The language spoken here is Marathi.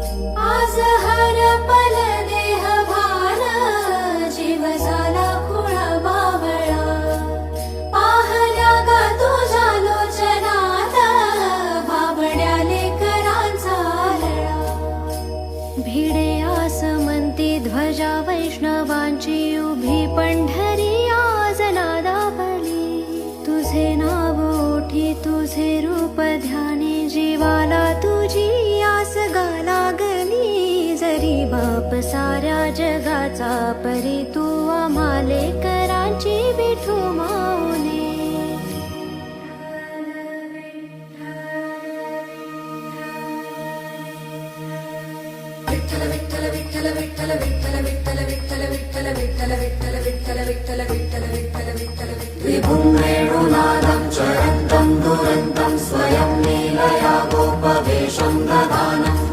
आज हरपल देह भान, जीव झाला खुळा बावळा. पाहल्या ग तुझ्या लोचनात, बाबड्या लेकरांचा लळा. भिडे आसमंती ध्वजा वैष्णवांची उभी, पंढरी आज नादावली. तुझे नाव ओठी तुझे रूप ध्यानी, जीवाला तुझी आस गा लागली. जरी बाप साऱ्या जगाचा परी, तू आम्हा लेकरांची विठू माऊली. विठ्ठल विठ्ठल विठ्ठल विठ्ठल विठ्ठल विठ्ठल विठ्ठल विठ्ठल विठ्ठल विठ्ठल विठ्ठल विठ्ठल विठ्ठल विठ्ठल विठ्ठल विभुं वेणुनादं चरन्तं दुरन्तं स्वयं लीलया गोपवेशं ददानं.